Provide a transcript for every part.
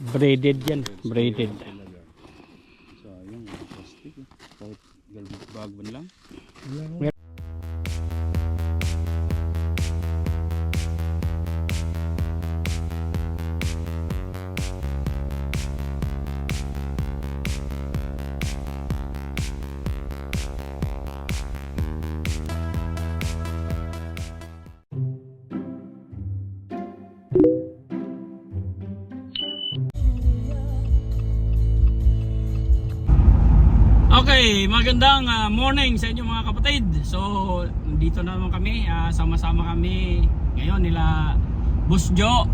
Braided yan, braided. Talaga. Sayang, plastic eh. Kahit galbagban lang. Okay, magandang morning sa inyo mga kapatid. So, dito na naman kami, sama-sama kami ngayon nila Boss Joe,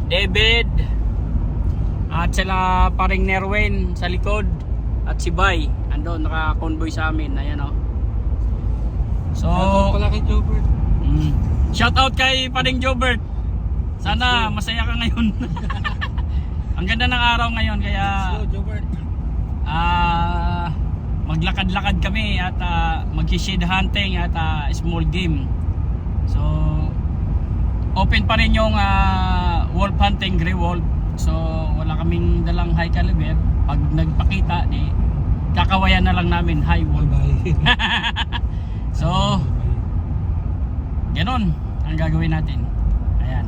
David, at sila paring Nerwen sa likod, at si Bay, ando naka-convoy sa amin, ayan o. So, Pala kay Jobert. shout out kay paring Jobert. Sana masaya ka ngayon. Ang ganda ng araw ngayon, kaya Jobert. maglakad-lakad kami at mag-shade hunting at small game. So open pa rin yung wolf hunting, gray wolf. So wala kaming dalang high caliber. Pag nagpakita di kakawayan na lang namin high wolf. So ganon ang gagawin natin. Ayan.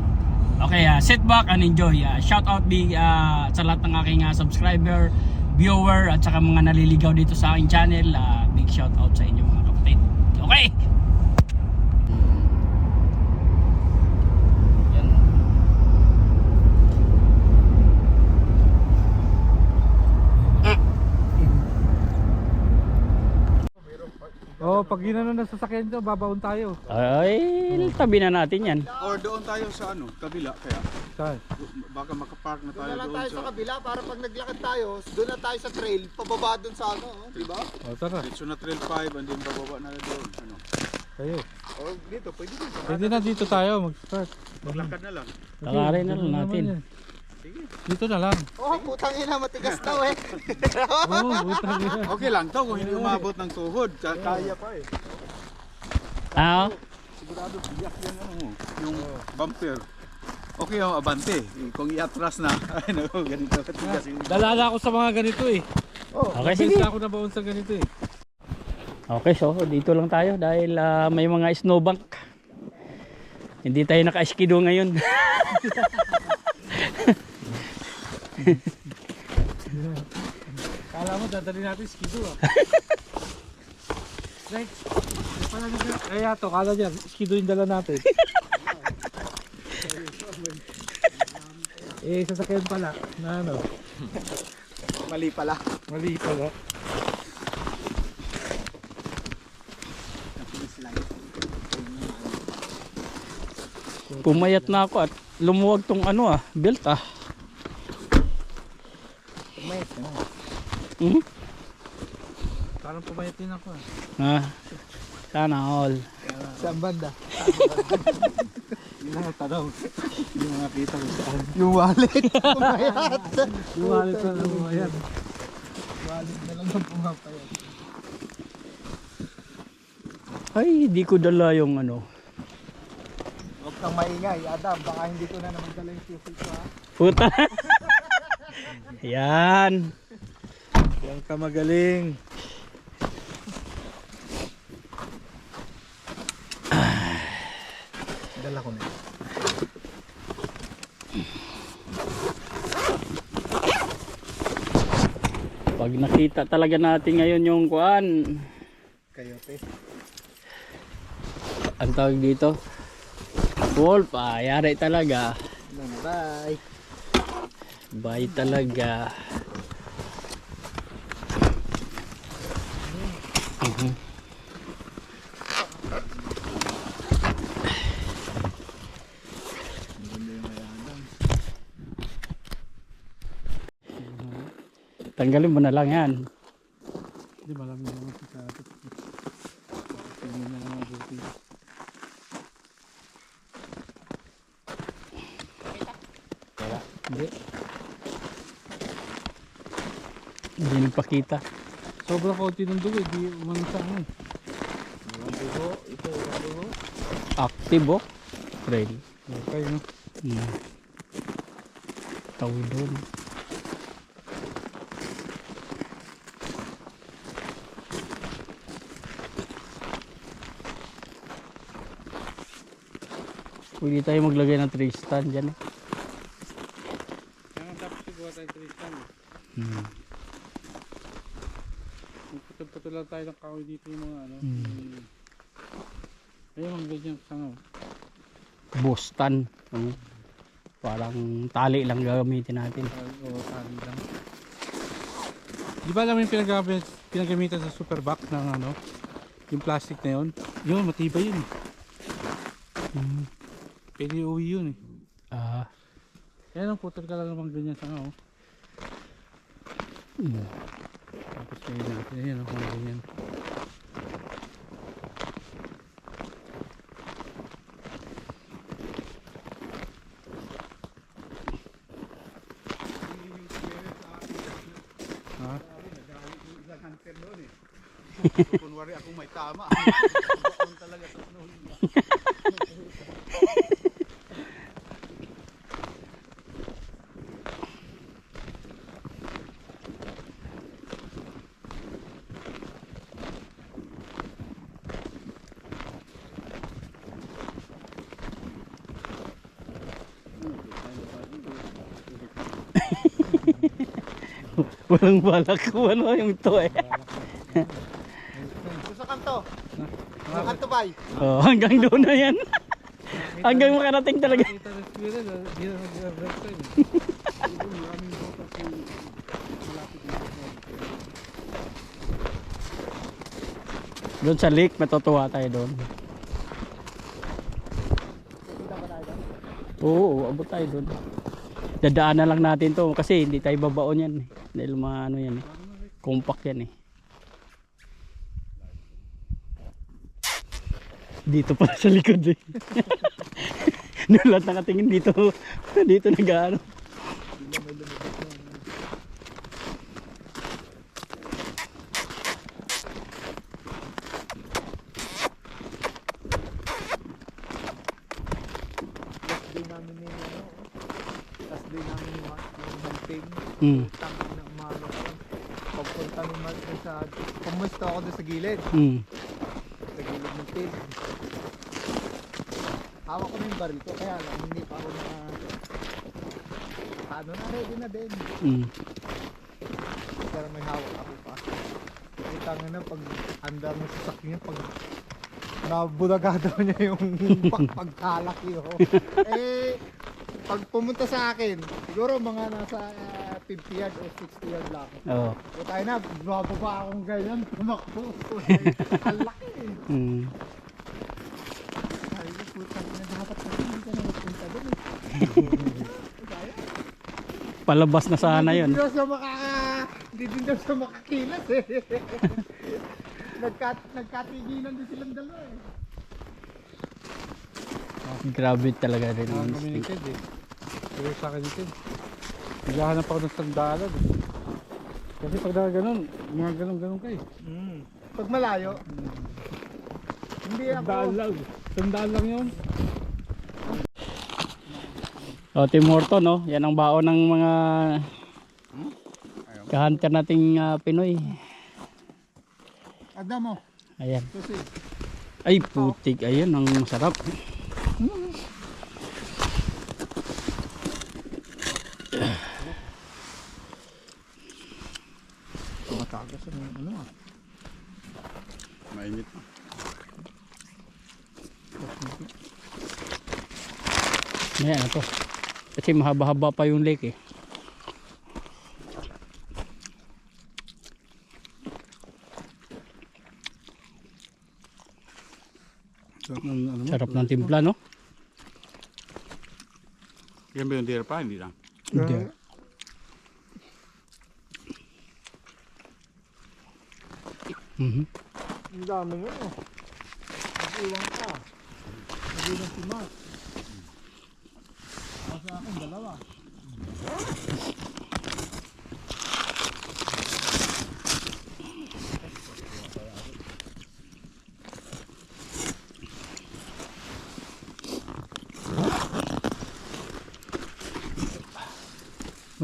Okay, sit back and enjoy. Shout out big sa lahat ng aking subscriber, viewer, at saka mga naliligaw dito sa aking channel. Big shout out sa inyo mga kapatid. Okay. Yan. Oh, pag ginano na sasakyan nyo, babaon tayo. Ay, tabi na natin yan. Or doon tayo sa kabila kaya. Saan? Baka makapark na tayo Doon na lang doon tayo sa kabila para pag naglakad tayo, doon na tayo sa trail, pababa doon sa diba? Oh, tara. Dito na trail 5 and then bababa na doon. Kayo. O dito, pwede dito. Pwede na dito tayo mag-start. Maglakad na lang. Lakarin na lang ganun natin. naman yan. Dito na lang. Oh, putang ina, matigas daw eh. Oo, utang ina. Okay lang to kung hindi umabot ng tuhod. Kaya pa eh. Sigurado biyak yan yung bumper. Okay yung abante. Kung iatras na, ay no, ganito katigas yung Dalala ako sa mga ganito eh. Okay, sige. Basta ako nabaon sa ganito eh. Okay, so dito lang tayo dahil may mga snowbank. Hindi tayo naka-skido ngayon. Kala mo dadali natin skido ah. Next. Kaya to, kala dyan, skido yung dala natin. Sasakyan pala na ano. Mali pala. Mali pala. Pumayat na ako at lumuwag tong belt Pumayat na. Parang pumayat din ako ah. Sana all. Saan banda? Yun lang ang tanong. Hindi mo nakita kung saan. Yung wallet. Pumayat. Yung wallet na lang mo yan. Wallet na lang ang pumapayat. Ay, hindi ko dala yung Huwag kang maingay, Adam. Baka hindi ko na naman dala yung susi ko ha. Puta. Yan. Yan ka magaling. Dala ko na. Pag nakita talaga natin ngayon yung kuan, Kayote. ang tawag dito, wolf, yari talaga. Bye. Bye talaga. Tanggalin mo na lang yan. Hindi malamig naman sa atin. Tingnan na lang mabuti. Hindi. Hindi nagpakita. Sobrang kaunti ng dugo, di umano sa ano eh. Active trail. Okay, no? Tawid doon. Pwede tayo maglagay ng tree stand dyan eh. Kaya nga tapos siguro tayo Tristan. Kung putol-putol lang tayo ng kahoy dito yung mga ano. Ayun ang ganyan sangaw. Bostan. Parang tali lang gagamitin natin. Oo, tali lang. Di ba alam mo yung pinagamitan sa super box ng ano? Yung plastic na yun? Yun, matibay yun. Pwede uwi yun eh. Kaya lang putol ka lang naman ganyan sangaw. Tapos kayo natin. Ayan ako ganyan. Kunwari akong may tama. Baon talaga sa panahon. Walang balak kung ano yung to eh. Sa kanto. Sa kanto bay. Oh, hanggang doon na yan. Hanggang makarating talaga. Kita ng squirrel, di na nag-break time. Maraming butas yung malapit dito. Doon sa lake, matutuwa tayo doon. Oo, abot tayo doon. Dadaan na lang natin to kasi hindi tayo babaon yan eh. Dahil mga ano yan eh. Compact yan eh. Dito pa sa likod eh. Doon lahat nakatingin dito. Dito nag-ano. Last day namin yung hunting. Tang na umano ko. Pagpunta ni Mark sa pumusto ako doon sa gilid. Sa gilid ng pig. Hawak ko na yung baril ko kaya lang hindi pa ako na paano na ready na din. Pero may hawak ako pa. Ay tanga na pag handa mo sa sakyan pag nabulagado niya yung pagkalaki oh. Eh pag pumunta sa akin, siguro mga nasa 50 yard o 60 yard lang. Oo. So tayo na, bababa akong ganyan, tumakbo. Ang laki eh. Sabi ko, putang na dapat na hindi ka na magpunta doon eh. Palabas na sana yun. Hindi din daw siya makakilas eh. Nagkatigilan din silang dalawa eh. Grabe talaga rin ang Kami ni instinct. Ted eh. Pero sa akin ni Ted. Naghahanap ako ng sandalan eh. Kasi pag ganun, mga ganun kayo. Pag malayo, hindi ako. Sandaan lang yun. O, Tim Horton, no? Yan ang baon ng mga kahunter nating Pinoy. Adam mo, Ayan. susi. Ay, putik. Ayan, ang sarap. Matagas ang ano ah. Mainit. Ayan, ito. Kasi mahaba-haba pa yung lake eh. Sarap ng timpla, no? Yan ba yung deer pa? Hindi lang. Hindi. Ang dami mo. Nag-iwan ka. Nag-iwan si Mark. Sa akin, dalawa.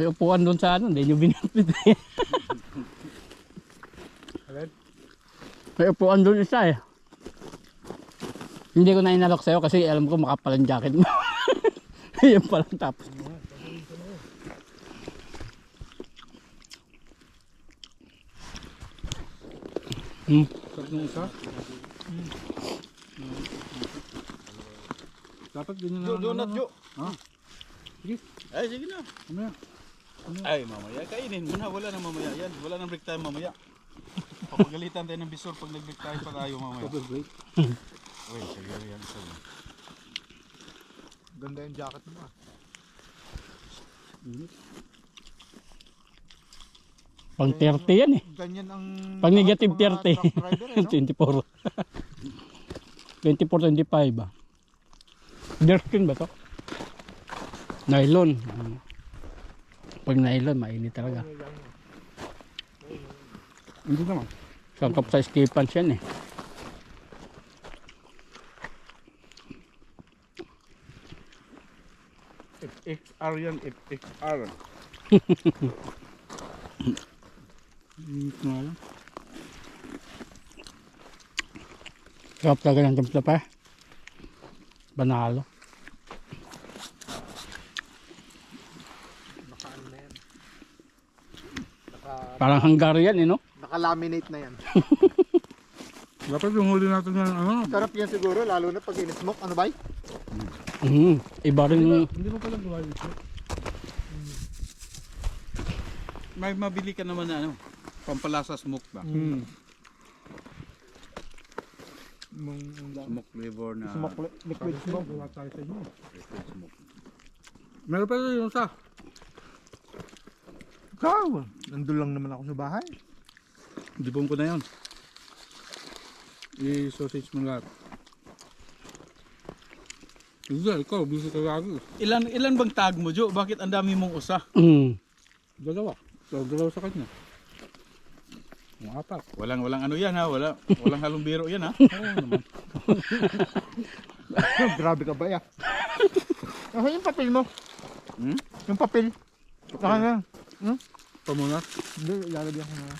May upuan doon sa ano, hindi nyo binitbit eh. Alin? May upuan doon isa eh. Hindi ko na inalok sa'yo kasi alam ko makapal ang jacket mo. Yan palang tapos. Sarap ng isa. Dapat ganyan na. Donut, Jo. Ha? Sige. Ay, sige na. Mamaya. Ay, mamaya. Kainin mo na. Wala na mamaya yan. Wala nang break time mamaya. Papagalitan tayo ng bisor pag nag-break time pa tayo mamaya. Double break. Uy, sige yan. Sige. Ganda yung jacket mo ah. Pang 30 yan eh. Ganyan ang... Pag negative mga 30. truck driver, eh, no? 24. 24, 25 ba? Deerskin ba to? Nylon. Pag nylon, mainit talaga. Hindi naman. Sangkap sa skipans yan eh. FXR yan. FXR. Init nga lang. Sarap talaga ng timpla pa. Banalo. Naka-ano na yan. Parang Hungarian eh no? Naka-laminate na yan. Dapat yung huli natin ng ano. Sarap yan siguro, lalo na pag in-smoke. Ano ba? Iba rin. Hindi mo palang gawa dito. May mabili ka naman na ano. Pampalasa smoke ba? Smoke flavor na. Liquid smoke. Gawa tayo sa inyo. Liquid smoke. Meron pa rin yung sa. Ikaw! Nandun lang naman ako sa bahay. Dibong ko na yun. I-sausage mo lahat. Hindi, ikaw, busy ka lagi. Ilan bang tag mo, Jo? Bakit ang dami mong usa? Dalawa. So, dalawa sa kanya. Mga apat. Walang ano yan ha, walang halong biro yan ha. Oo naman. Grabe ka ba ya? Ano yung papel mo? Hmm? Yung papel. Saka na. Pamunat. Hindi, ilalagyan ko na.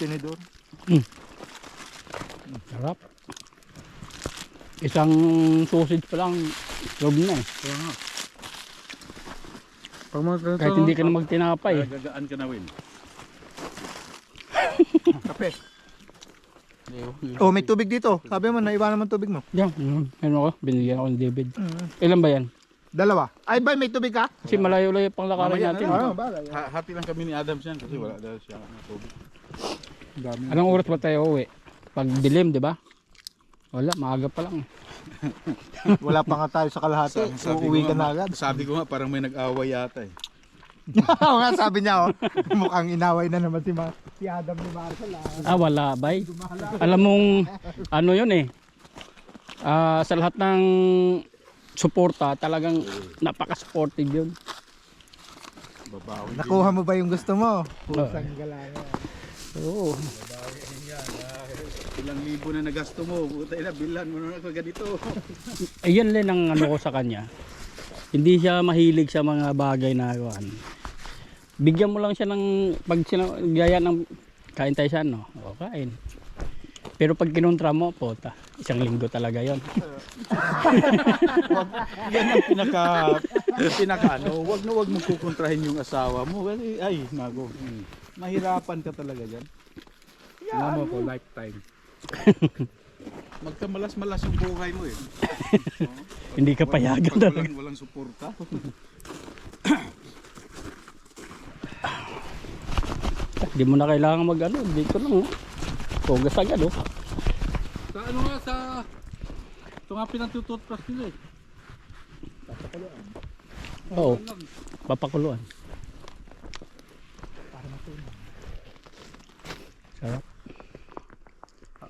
Tinidor. Sarap. Isang sausage pa lang. Log na eh. Kaya nga. Pag mga ganito, Kahit hindi ka na magtinapay. Gagaan ka na, Win. Kape. Oh, may tubig dito. Sabi mo, naiwanan mo tubig mo. Yan, ano ako, binigyan ako ni David. Ilan ba yan? Dalawa. Ay, bay, may tubig ka? Kasi malayo-layo pang lakarin Mamaya na natin. lang. bagay. Hati lang kami ni Adams yan kasi wala daw siya ng tubig. dami. Anong oras ba tayo uwi? Pag dilim, di ba? Wala, maaga pa lang. Wala pa nga tayo sa kalahati. Uuwi ka na agad. Sabi ko nga parang may nag-away yata eh. Oo nga, sabi niya, oh. Mukhang inaway na naman si Adam ni Marcel. Wala, bay. Alam mong, ano yun eh. Sa lahat ng suporta, talagang napaka-supportive yun. Babawi. Nakuha mo ba yung gusto mo? Pusang galangan. Oo. Ilang libo na nagasto mo. Puta ina, bilan mo na ako ganito. Ayan din ang ano ko sa kanya. Hindi siya mahilig sa mga bagay na ano. Bigyan mo lang siya ng pag gaya ng kain tayo siya, no? O, kain. Pero pag kinontra mo, puta, isang linggo talaga yon. Yan ang pinaka ano, wag mo kukontrahin yung asawa mo. Kasi, ay, nago. Mahirapan ka talaga diyan. Alam mo ko, lifetime. Magkamalas-malas yung buhay mo eh. Hindi ka payagan Pag talaga. walang suporta. Hindi mo na kailangan mag ano, dito lang. Hugas agad, oh. Sa ano nga sa... Ito nga pinatututpas nila eh. Oo, papakuluan. Sarap.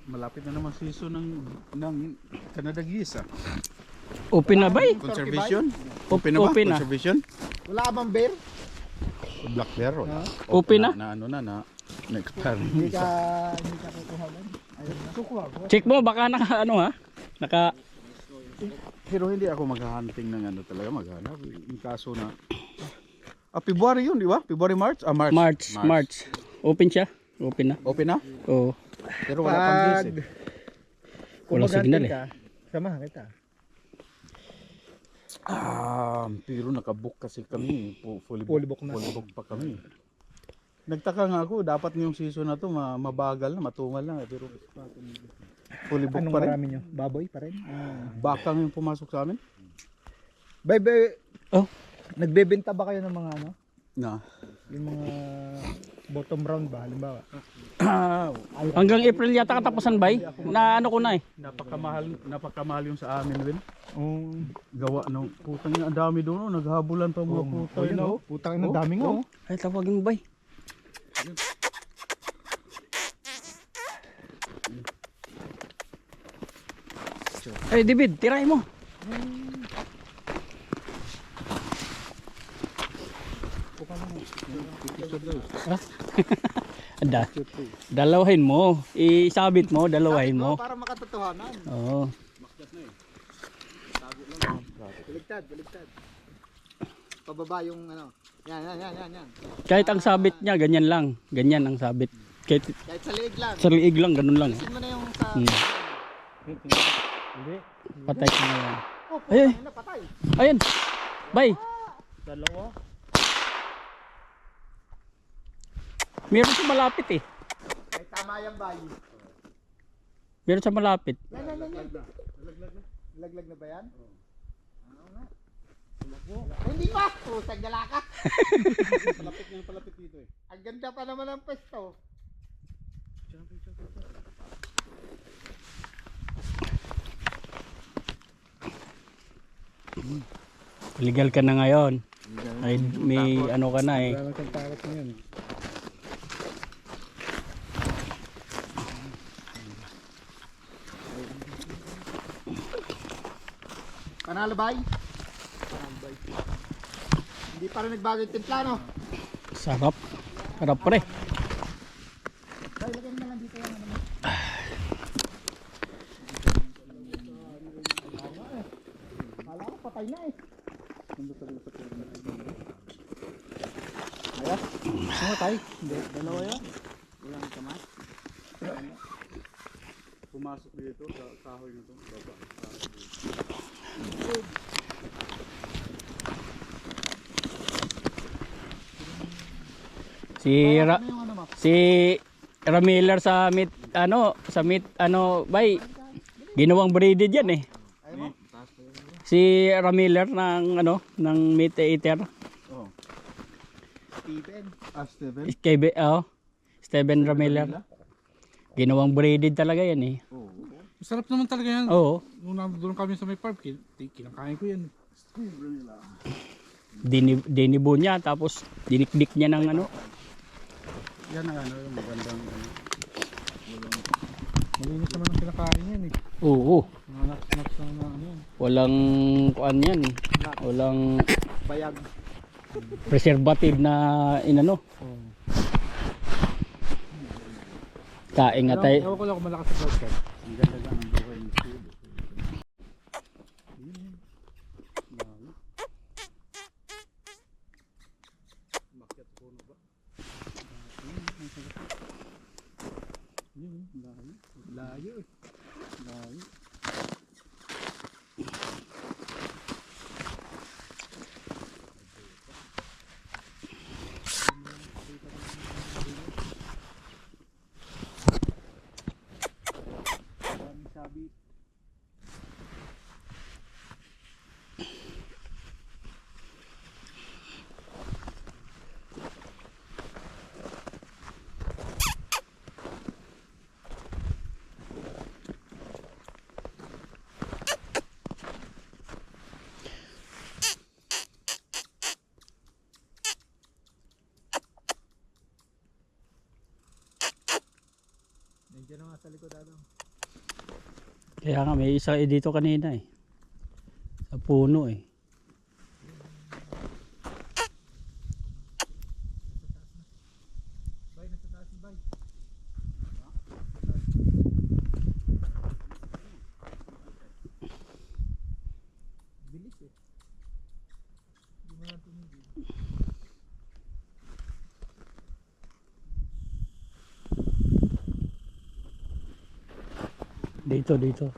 Malapit na naman season ng Canada Geese ah. Open na ba eh? Conservation? Open na ba? Open na. Conservation? Wala ka bang bear? Black bear wala. Open na? Na-expire. Hindi ka kukuha ba? Ayun na. Kukuha ko. Check mo, baka naka ano ha? Naka... Pero hindi ako maghahunting ng ano talaga maghanap. Yung kaso na February yun, di ba? February, March? March. Open siya. Open na. Open na? Oo. Pero wala pang days eh. Wala signal eh. Samahan kita. Pero nakabook kasi kami. Fully book na. Fully book pa kami. Nagtaka nga ako, dapat yung season na to mabagal na, matumal na. Pero fully book Anong pa rin. marami nyo? Baboy pa rin? Bakang yung pumasok sa amin. Bye. Oh. Nagbebenta ba kayo ng mga ano? Na. Yung mga bottom round ba? Halimbawa. Hanggang April yata katapusan bay. Na ano ko na eh. Napakamahl yung sa amin, Win. Oh. Gawa ng putang yun. Ang dami doon, naghabulan pa mga puta. Yun oh. Putang ina, dami nga oh. Ay, tawagin mo bay. Ay, David, tirahin mo. Dalawahin mo. Isabit mo, dalawahin mo. Para makatotohanan. Oo. Baligtad. Pababa yung ano. Yan. Kahit ang sabit niya, ganyan lang. Ganyan ang sabit. Kahit Kahit sa liig lang. sa liig lang, ganun lang. Isin mo na yung sa... Patay ko na yan. Oh, Ay. putang ina, patay. Ayan. Bay. Dalawa. Meron sa malapit eh. Ay, tama yan, bay. Meron sa malapit. Yan. Laglag na ba yan? Ano nga? Ay, hindi pa! Pusag gala ka! Palapit dito eh. Ang ganda pa naman ang pwesto. Legal ka na ngayon. Ay, may ano ka na eh. Wala kang takot ngayon. Panalo, bay? Hindi pa rin nagbago yung timpla, no? Sarap. Sarap pre. Bay, lagyan mo na lang dito yung ano mo. Kala ko patay na eh. Ayos? Ano tayo? Hindi, dalawa yun. Walang kamas. Pumasok dito sa kahoy na to. Baba. Si Ano yung ano mo? si Ramiller sa meat bay. Ginawang braided yan eh. Ayaw mo? Si Ramiller ng meat eater. Oh. Steven. Steven. Steven Ramiller. Ginawang braided talaga yan eh. Masarap naman talaga yan. Oo. Nung nandun kami sa may farm, kinakain ko yan. Dinibo niya tapos dinikdik niya ng ano. Yan ang yung magandang Malinis naman ang kinakain yan eh. Oo. Mga nuts na ano yan. Walang kuan yan eh. Walang Bayag. preservative na inano. Kain nga tayo. Ewan ko lang kung malakas sa broadcast. ang ganda ng buhay ng Steve. Bakit puno ba? Layo eh. Layo. Sabi. Nandiyan na nga sa likod ano. Kaya nga may isa dito kanina eh. Sa puno eh. Bay, nasa taas ni Bay. Bilis eh. Hindi mo lang tumigil. Dito.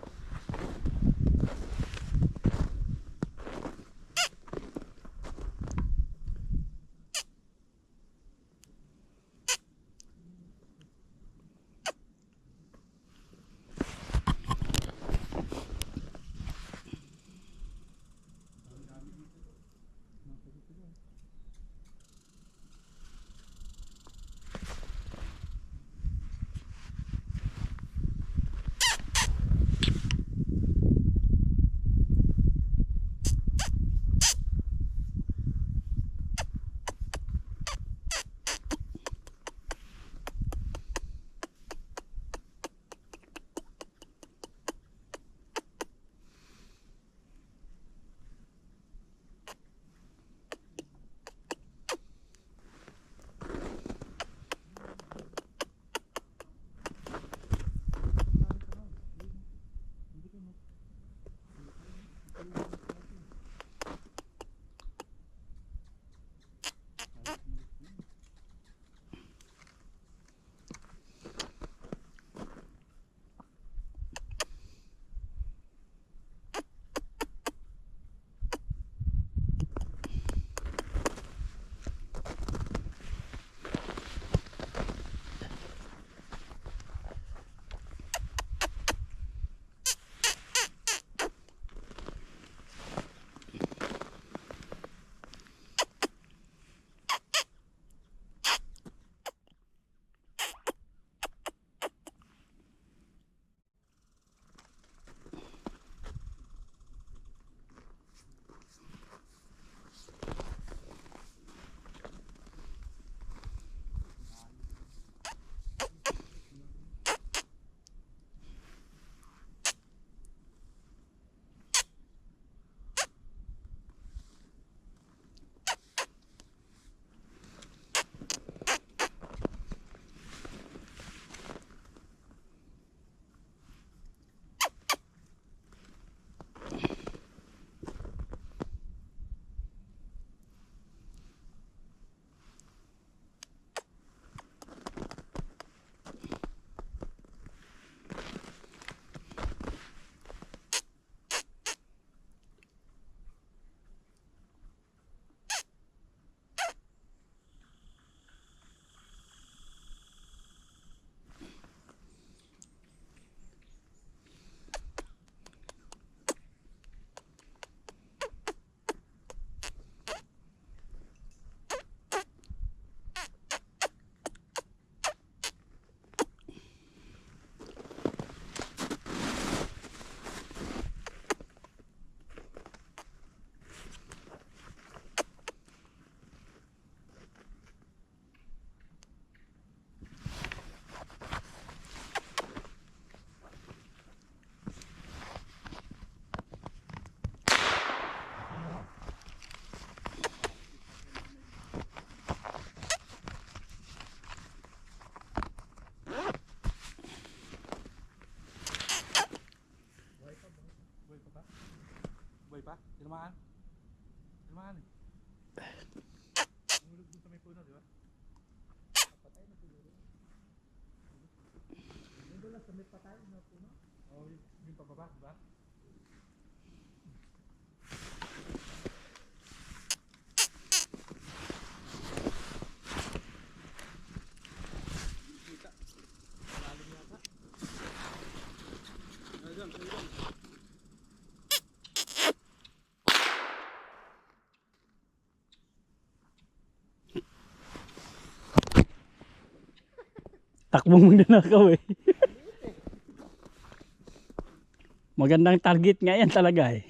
Buhay pa? Tinamaan? Tinamaan eh. Umulog dun sa may puno, di ba? Patay na siguro. Yung doon lang sa may patay na puno? Oo, yung pababa, di ba? Takbo muna na ako eh. Magandang target nga yan talaga eh.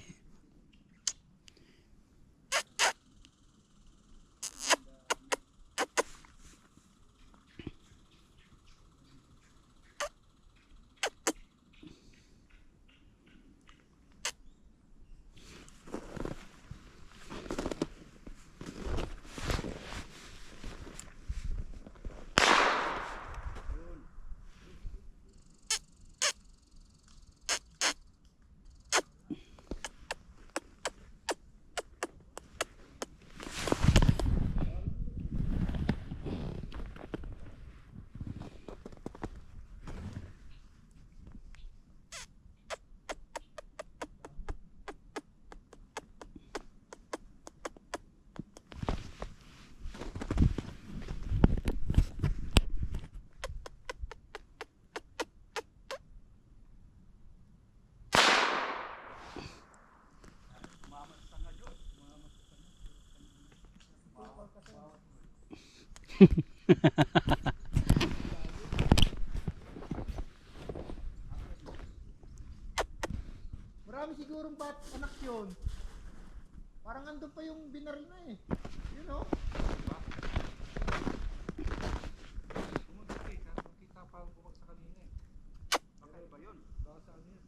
Marami sigurong anak yun. Parang andun pa yung binaril na eh. You know? Kita pa ang bumagsak kanina eh. Bakit ba yun? Baka saan yun?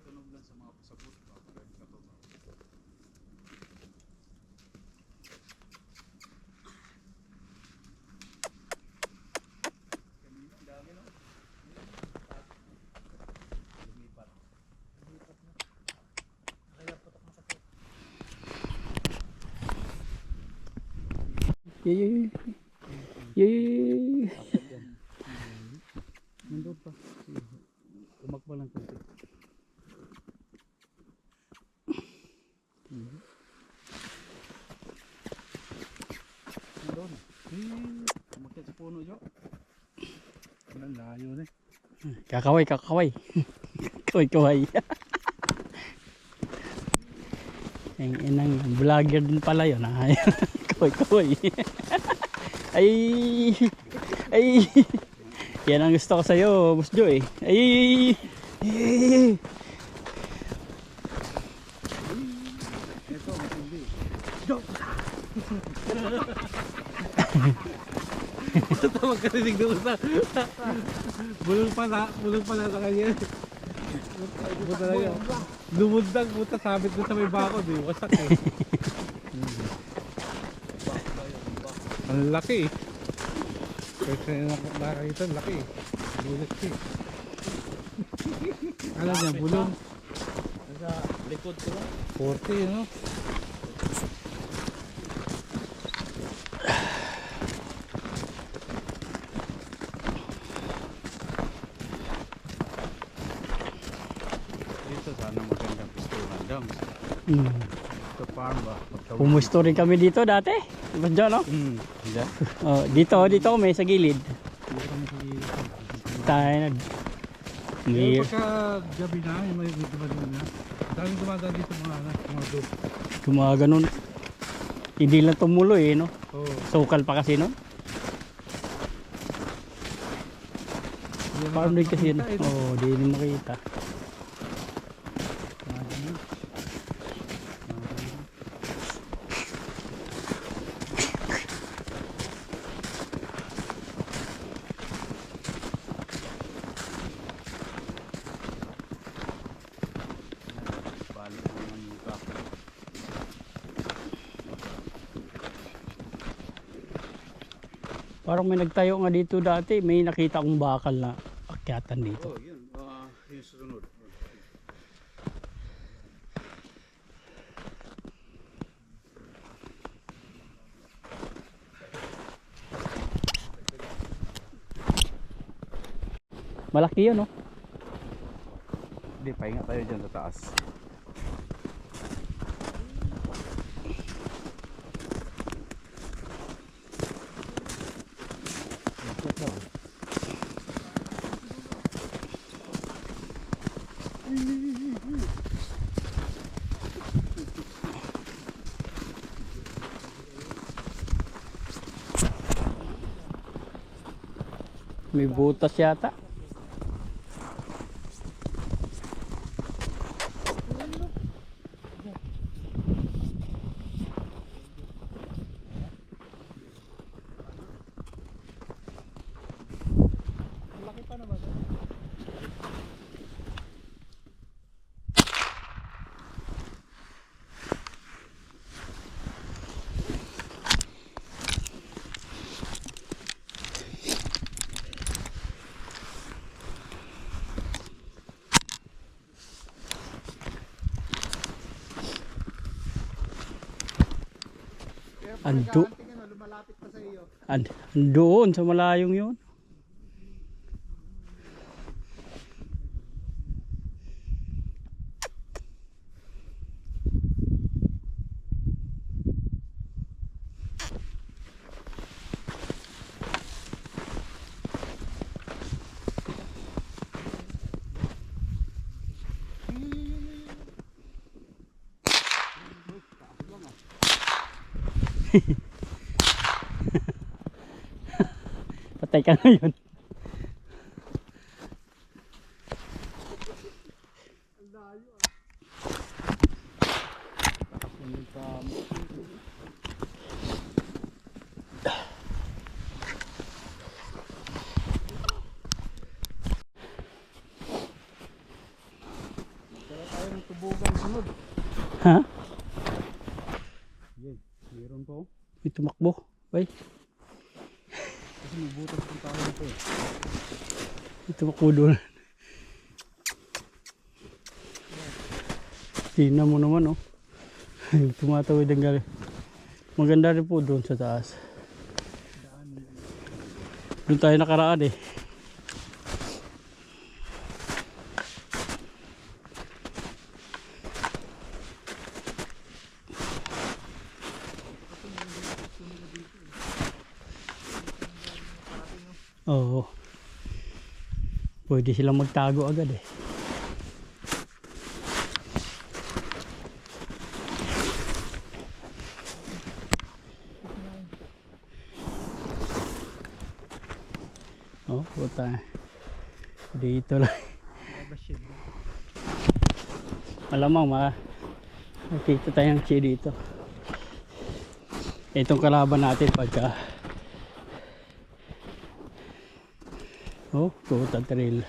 Tunog lang sa mga pasabot. Yay! Yay! Nandun pa. Tumakbo lang konti. Nandun. Tumakit sa puno dyan. Ang layo na eh. Kakaway, kakaway. Kaway, kaway. Yung inang vlogger din pala yun. Kaway, kaway. Ay! Ay! Yan ang gusto ko sa'yo, Boss Joe eh. Ay! Ay! Ito, matindi. Ito magkarinig doon sa bulong pala sa kanya. Buta talaga. Lumundag, buta sabit doon sa may bako, di wasak eh. Ang laki eh. Kasi nakakita, ang laki eh. Bulat eh. Alam niya, bulong. Nasa likod ko lang. 40, no? Dito sana magandang pistulan dam. Ito farm ba? Pumusto rin kami dito dati. Boss Joe, no? Diyan? Oh, dito may sa gilid. Tayo na. May Pero pagka gabi na, yung may dumadaan na, daming dumadaan dito mga dope. gumaganon. Hindi lang tumuloy eh, no? Oo. Sukal pa kasi, no? Farm din kasi yun. Oo, di rin makita. Balik naman yung kapo. Parang may nagtayo nga dito dati. May nakita akong bakal na akyatan dito. Oh, yun. Yung sunod. Malaki yun, no? Hindi, pahinga tayo dyan sa taas. May butas yata. Laki pa naman. Ando. Lumalapit pa sa iyo. Doon sa malayong yun. Patay ka ngayon. Tayo ng tubugan sunod. Ha? Yan, meron po. May tumakbo. Ay, Kasi may butas ng tao nito eh. may tumakbo doon. Tingnan mo naman oh. Tumatawid ang galing. Maganda rin po doon sa taas. Doon tayo nakaraan eh. Oo. Pwede silang magtago agad eh. Oh, puta. Dito lang. Malamang makikita tayong chi dito. Itong kalaban natin pagka oh, puta trail.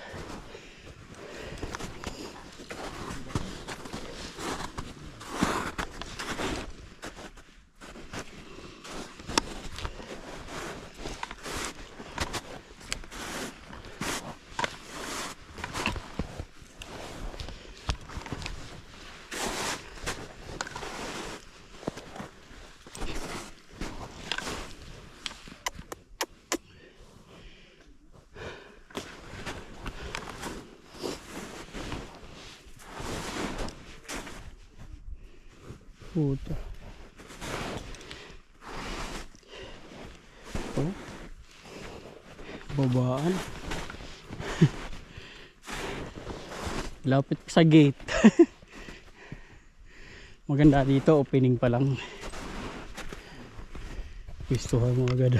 Puta. Oh. Babaan. Lapit sa gate. Maganda dito, opening pa lang. Gustuhan mo agad.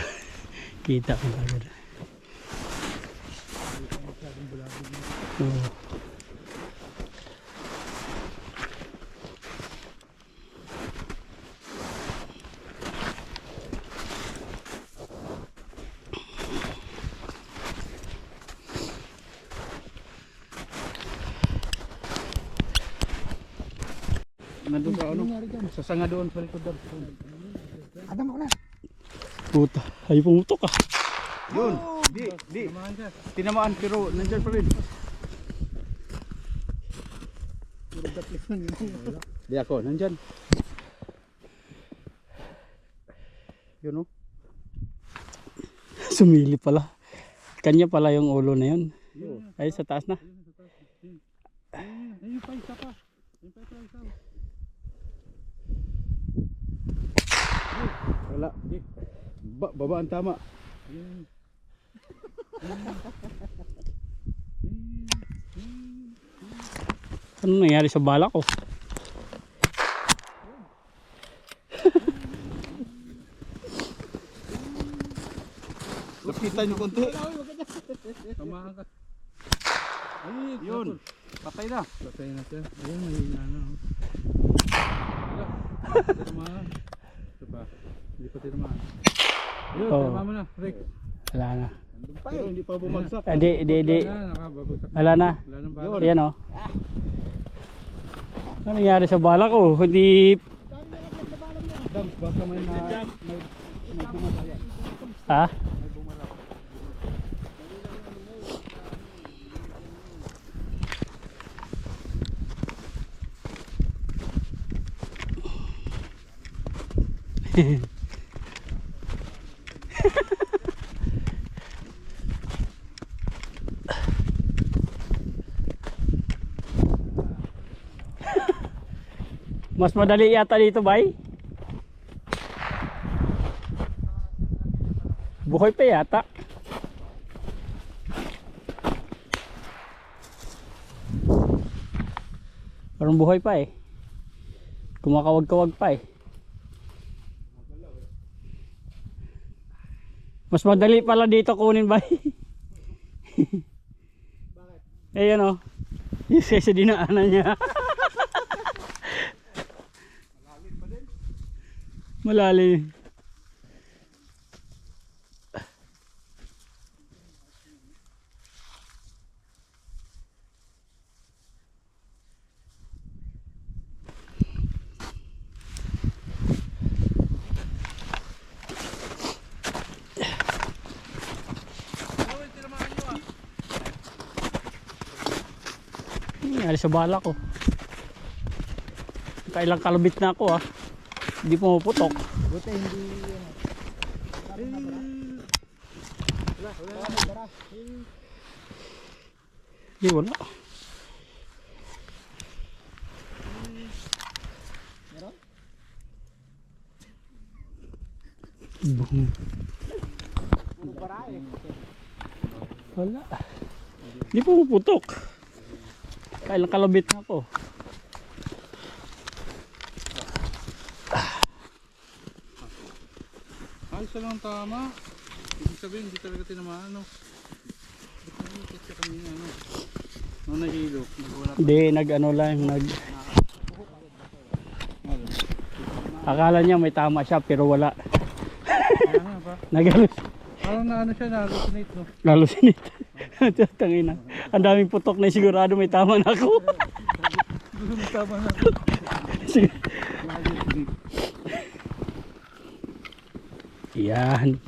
Kita mo agad. Oh. Nandun sa ano? Sa sanga doon sa likod doon. Adam ako na. Puta, ay pumutok ah. Yun! Di! Tinamaan pero nandyan pa rin. Di ako, nandyan. Yun oh. Sumili pala. Kanya pala yung ulo na yun. Ay, sa taas na. Ayun pa, isa pa. Ayun pa, isa. Wala. Baba ang tama. Ano nangyari sa bala ko? Lapitan yung konti. Tamaan ka. Yun. Patay na. Patay na siya. Ayun, mahina na. Wala. Tinamaan. Ito pa. Hindi pa tinamaan. Ayun, Oo. tinamaan mo na. Rick. Wala na. Pero hindi pa bumagsak. Di. Wala, nakababagsak. Wala na. Wala nang bala. Ayan o. Ano nangyari sa bala ko? Hindi... Dams, baka may bumataya. Ha? Mas madali yata dito, bay? Buhay pa yata. Parang buhay pa eh. Kumakawag-kawag pa eh. Mas madali pala dito kunin, bay. Ayan o. Yung sa dinaanan niya. Malalim. Nangyari sa bala ko. Kailang kalabit na ako ah. Hindi pumuputok. Buti hindi Hindi wala. Wala. Hindi pumuputok. Kailang kalabit na ako. Ayos na lang tama. Ibig sabihin, hindi talaga tinamaan, no? Ba't nangikit siya kanina, no? Nung nahilo, nagwala pa. Hindi, nag-ano lang, akala niya may tama siya pero wala. Kaya nga ba? Nagalos. Parang na ano siya, na-hallucinate, no? Galusinit. Tangina. Ang daming putok na sigurado may tama na ako. Tama na. Sige. Yan.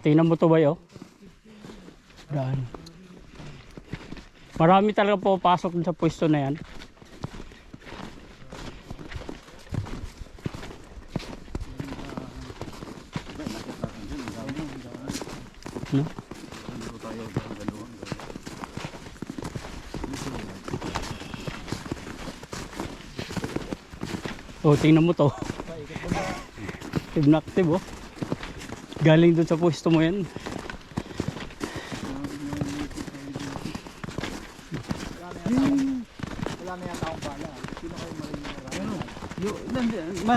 Tingnan mo to ba yo? Daan. Marami talaga po pasok sa pwesto na yan. No? Oh, tingnan mo to. Active na active oh. Galing dun sa pwesto mo yan. Wala na yata akong bala. Sino kayo maraming Yung,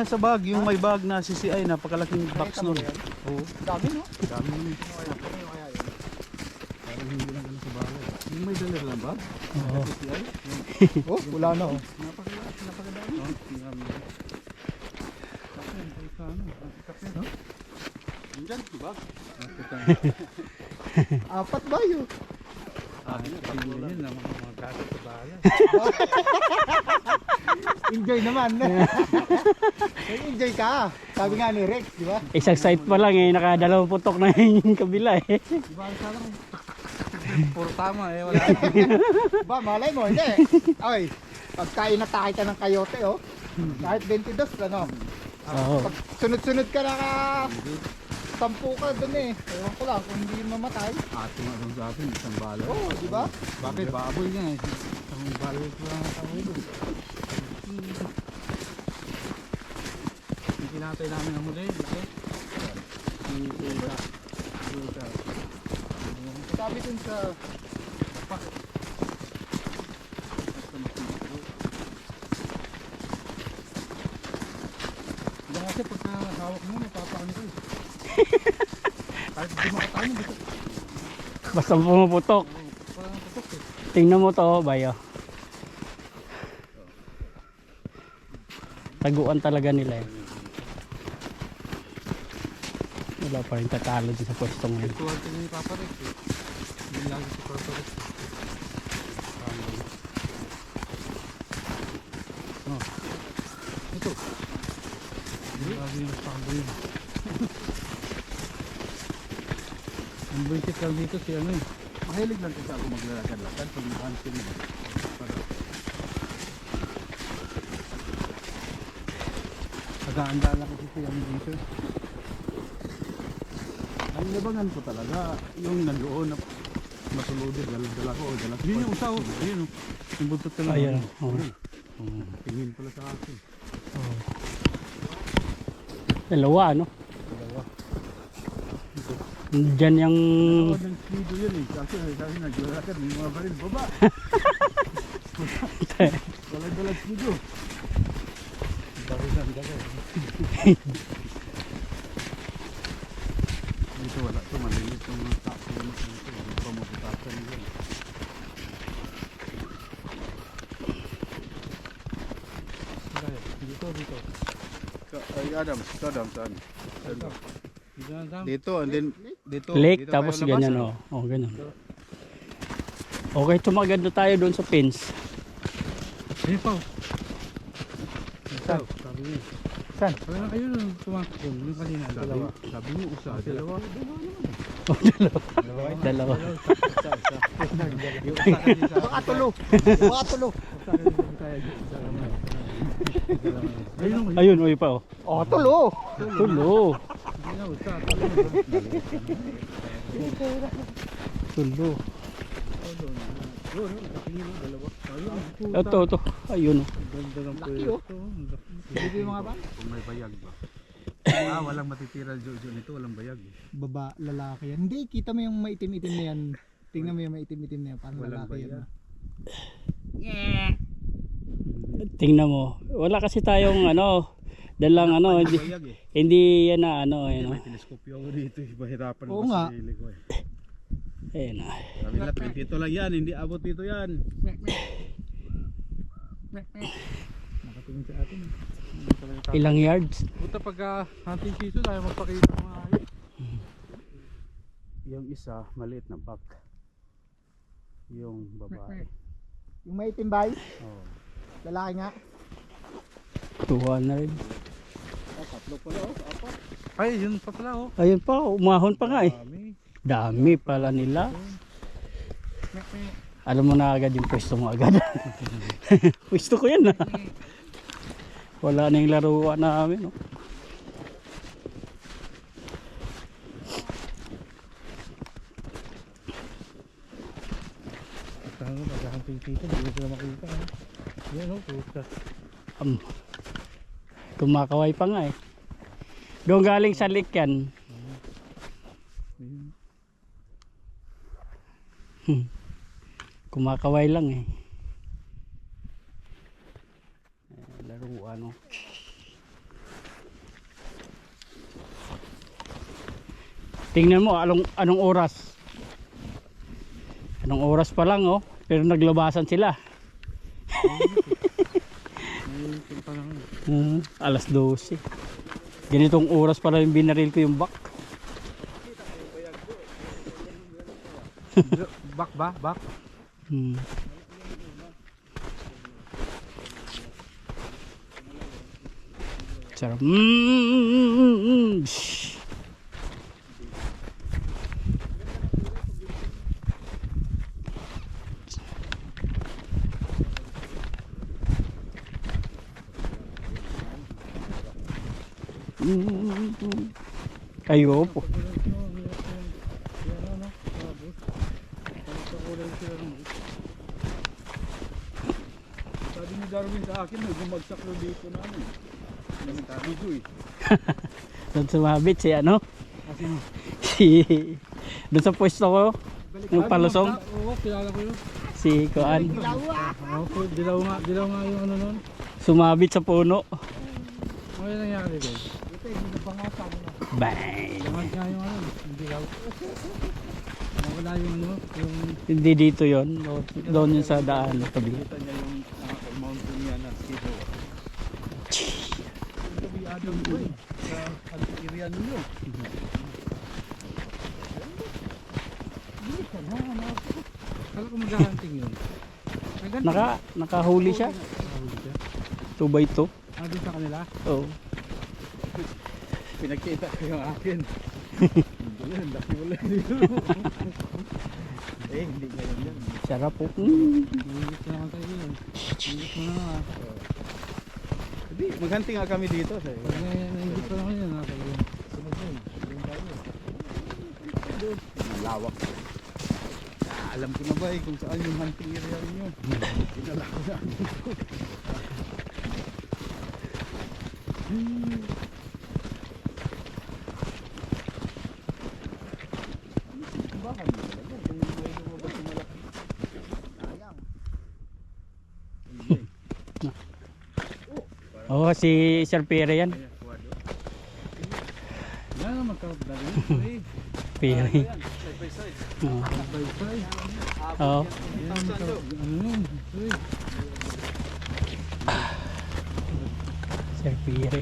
sa bag, yung may bag na CCI, napakalaking box nun. Oo. Dami, no? Dami nun. Sino kaya yun? Parang hindi lang ano sa bag. Yung may dala lang bag? Oo. CCI? Oh, wala na oh. Napakadami. Oh, tingnan mo. Andyan, diba? Apat ba yun? Yun lang mga gato sa bala. Enjoy naman. Enjoy ka. Sabi nga ni Rex, di ba? Isang site pa lang eh, nakadalawang putok na yung kabila eh. Puro tama eh, wala. Ba, malay mo, hindi. Ay, pagkain na tayo ka ng kayote, oh. Kahit 22, ano. Oo. Pag sunod-sunod ka na sampu ka dun eh. Ewan ko lang kung hindi mamatay. Ato nga doon sa atin, isang bala. Oo, di ba? Bakit? Baboy nga eh. Isang bala ko lang ang tao doon. Yung kinatay namin ang muli. Sabi dun sa... Hindi kasi pagka hawak mo, napapakan ko eh. Kahit di makatahan mo, dito. Basta pumuputok. Parang tutok eh. Tingnan mo to, bayo. Taguan talaga nila eh. Wala pa rin tatalo din sa pwesto ngayon. Tuwag ko ni Papa Rex eh. Hindi lagi si Papa Rex. Oh. Ito. Hindi lagi yung pamboy yun. Ang buisit lang dito si ano eh. Mahilig lang kasi ako maglalakad-lakad pag nakahansin mo. Pag-aandala kasi siya dito. Ang labangan ko talaga, yung nandoon na matulodin, dala ko, dala ko. Yun yung usaw, yun o. Yung buntot talaga. Ayan. Oo. Tingin pala sa akin. Dalawa ano? Diyan yung... Ako ng speedo yun eh, kasi sabi naglalakad, may mga baril, baba. Walang dalang speedo. Baril ang dalang. Dito wala ito, malinis yung mga tapo yung dito. Hindi pa maputasan yun. Dito. Ay, Adam, saan? Dito, and then dito. Lake, dito tapos tayo labas, ganyan ano? oh. Oh, ganyan. Okay, tumagad na tayo doon sa fence. Ayun pa. Sabi niya. Saan? Wala kayo nung tumakon. Yung kanina. Dalawa. Sabi niyo usa. Dalawa. Dalawa. Yung usa kasi sa... Baka tulo. Baka tulo. Ayun, uy pa oh. Oh, tulo. Tulo. Tulo. Ito. Ayun oh. Laki oh. Hindi yung mga ba? Kung may bayag ba? Walang matitira Jojo nito. Walang bayag. Baba, lalaki yan. Hindi, kita mo yung maitim-itim na yan. Tingnan mo yung maitim-itim na yan. Parang Walang lalaki bayag. yan. Tingnan mo. Wala kasi tayong ano, dalang ano, Walang bayag eh. hindi yan na ano, May ayun. teleskopyo ako dito. Mahirapan Oo ko nga. sa sarili ko eh. Ayun na. Sabi nila 22 lang yan. Hindi abot dito yan. Nakatingin sa atin. Ilang yards? Buta pagka hunting season ayaw magpakita ng mga ayos. Yung isa maliit na buck. Yung babae. Yung maitim ba? Oh. Lalaki nga. 200. Tatlo pala oh. Apat. Ay yun pa pala oh. Ayun pa, umahon pa nga eh. Dami. Dami pala nila. Alam mo na agad yung pwesto mo agad. Pwesto ko yan ah. Wala na yung laruan namin. Oh. Saan mo mag-hunting season? Hindi ko sila makita. Yan oh. Puta. Kumakaway pa nga eh. Doon galing sa lake yan. Kumakaway lang eh. Laruan oh. Tingnan mo anong oras. Anong oras pa lang oh, pero naglabasan sila. Alas 12. Ganitong oras para yung binaril ko yung back. Back ba? Back? Sarap. Shhh. Ayo po. Sabi ni Darwin sa akin, gumagsak na dito namin. Video eh. Doon sumabit si ano? Si doon sa pwesto ko yung palusong. Oo, kilala ko yun. Si Kuan. Oo, dilaw nga yung ano nun. Sumabit sa puno. Ano yung nangyari guys? Bang! Lamat nga yung ano, yung dilaw. Nawala yung ano, yung... Hindi dito yon. Doon yun sa daan. Tabi. Kita niya yung mountain niya na Sibo. Sabi Adam ko eh. Sa area ninyo. Kala ko mag-hunting yun. Nakahuli siya. 2x2. Ah, doon sa kanila? Oo. Pinagkita ko yung akin. Laki wala dito. Hindi ngayon yan. Sarap po. Nangingit na naman tayo yun. Nangingit mo na nga. Hindi, maghanti nga kami dito. Nangingit pa naman yun. Sunod yun. Doon. Malawak. Alam ko na ba eh kung saan yung hunting area niyo. Dinala ko na. Oo, si Sir Pere yan. Yan naman magkakabdali. Pere. Side by side. Oo. Bye-bye. Oo. Ano yun? Sir Pere.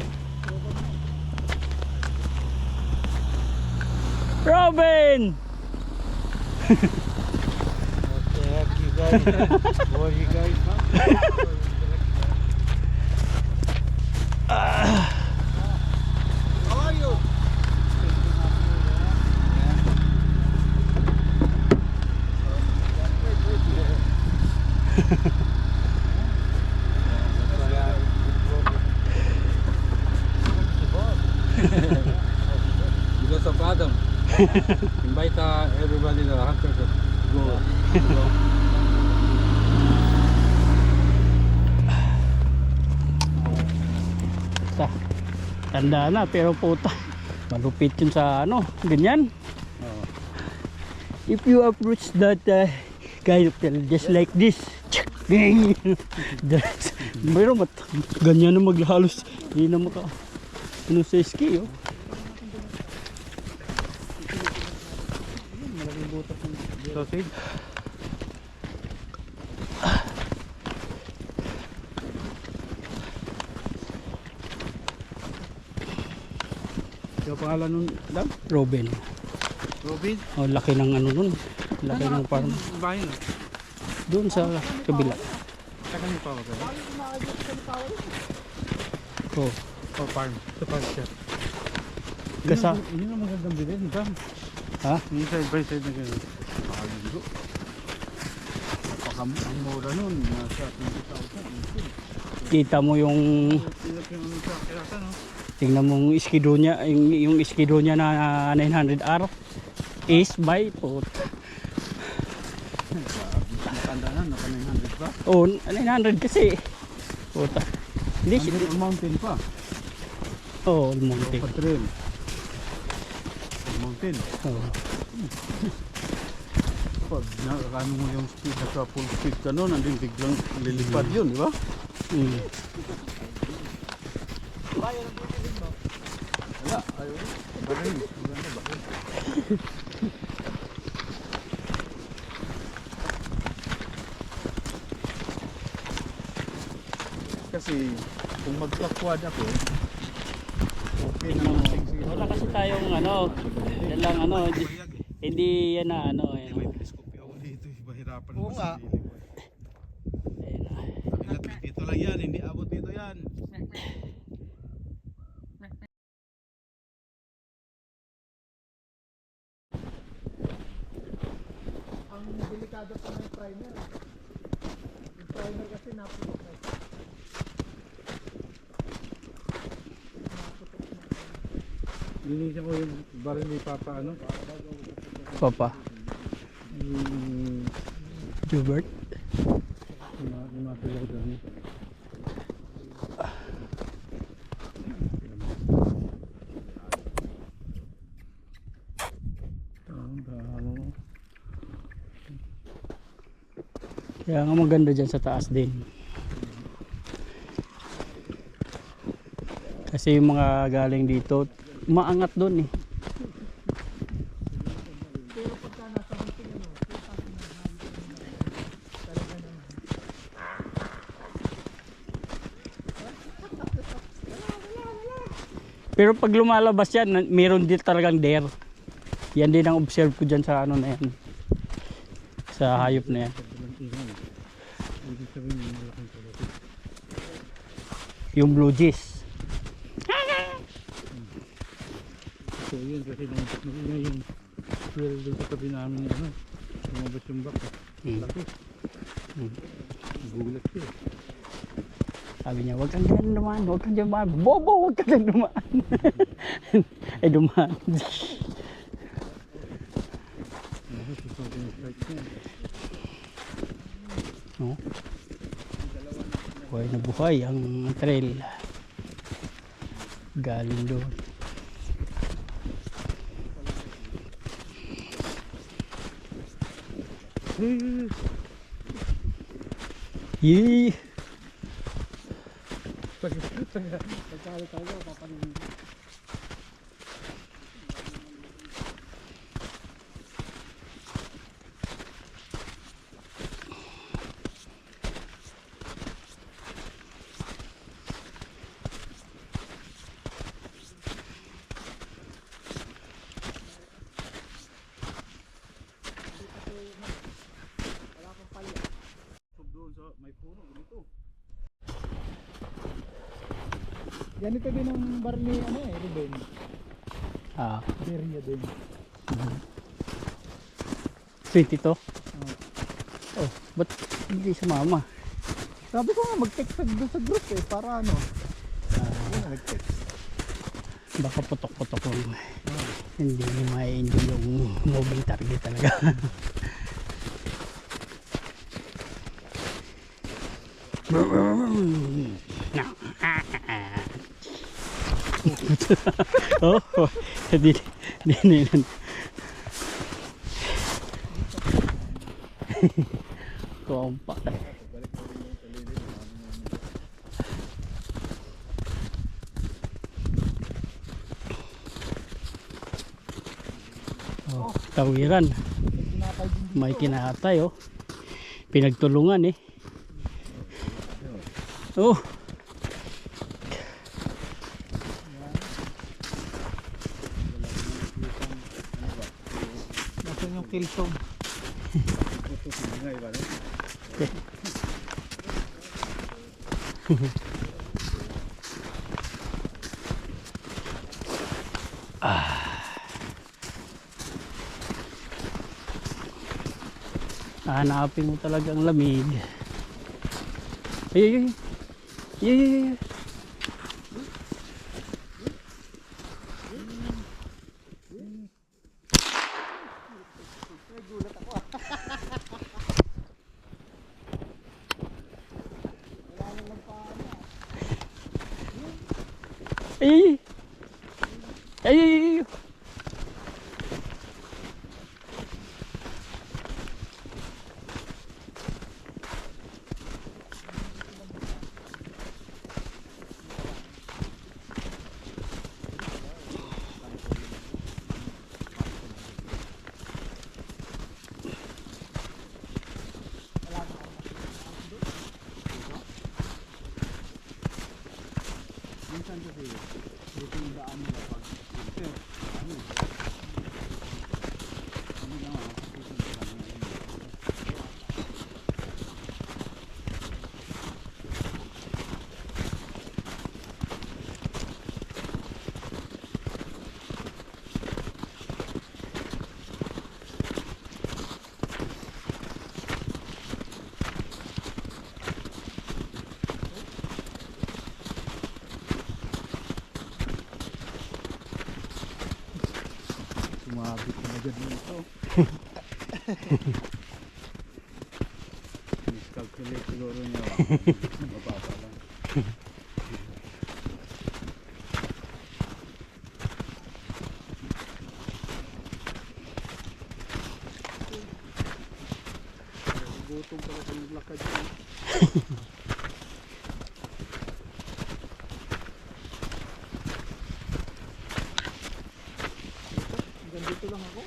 Robin! What the heck you guys? What you guys? How are you? Because of Adam. Invite everybody to the hunter to go. Tanda na pero puta. Malupit yun sa ano, ganyan. If you approach that kind of just like this. Pero ganyan na maghalos. Hindi na maka ano sa ski oh. Sausage? Yung pangalan nun, Adam? Robin. Robin? Oh, laki ng ano nun. Laki ng farm. Bayan na. Doon sa kabila. Saka niyo pa ba? Oh. O farm. Sa farm siya. Kasa. Yun ang magandang bilhin. Ba? Ha? Yung side by side na gano'n. Nakaligo. Ang mura nun. Nasa 20,000. Kita mo yung tingnan mo yung skido niya, yung skido niya na 900R is by pot. Matanda na, naka 900 pa. Oh, 900 kasi. Puta. Hindi siya. Ang mountain pa. Oh, monte. Patril. Mountain. Oh. pag nakakano mo yung speed, nasa full speed ka nun, andun biglang lilipad yun, di ba? Wala, ayaw. Baril. Maganda ba? Kasi kung magkakwad ako, okay na naman. Wala kasi tayong ano, yan lang ano, hindi yan na ano. May telescope ako dito, mahirapan Oo naman nga. sa sarili ko. Sabi nga, dito lang yan, hindi abot dito yan. Ang delikado pa ng primer. Yung primer kasi naputok na. Linisan ko yung baril ni Papa ano? Papa. Yung Hubert. yung mga pilaw doon. Kaya nga maganda dyan sa taas din. Kasi yung mga galing dito, maangat doon eh. Pero pag lumalabas yan, meron din talagang dare. Yan din ang observe ko dyan sa ano na yan. Sa hayop na yan. Yung blue jays. So yun kasi nung yung swell doon sa tabi namin ano, lumabas yung bak. Laki. Gulat siya. Sabi niya, huwag kang dyan dumaan, huwag kang dyan dumaan. Bobo, huwag kang dyan dumaan. Ay dumaan. No? Buhay na buhay ang trail. Galing doon. Yee! Doon sa may puno dito. Ganito din ang bar ni ano eh, Ruben. Ah, Beria din. 20 to? Oh, ba't hindi sumama? Sabi ko nga mag-text doon sa group eh, para ano. Yun, nag-text. Baka putok-putok lang. Hindi niya ma-enjoy yung moving target talaga. Oh, di kompak. Oh, tawiran. May kinatay oh. Pinagtulungan eh. Oh. Nasaan yung kilsong? Hanapin mo talaga ang lamig. Ay, ay, ay. Ay, ay, ay. Ay, ay, ay, ay. bigat nito. Miscalculate siguro niya. Mababa lang. Gutom pala sa naglakad yun. Ganito lang ako.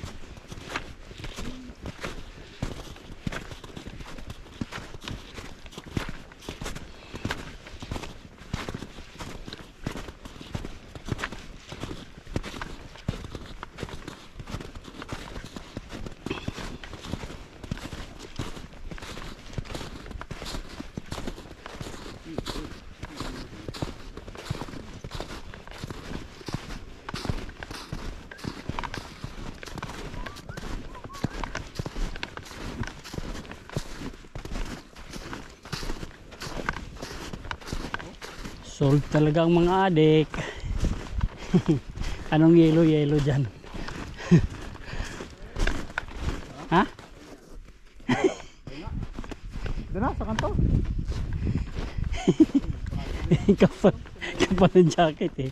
Solve talaga ang mga adik. Anong yelo dyan? Ha? Doon na, sa kanto. kapal ng jacket eh.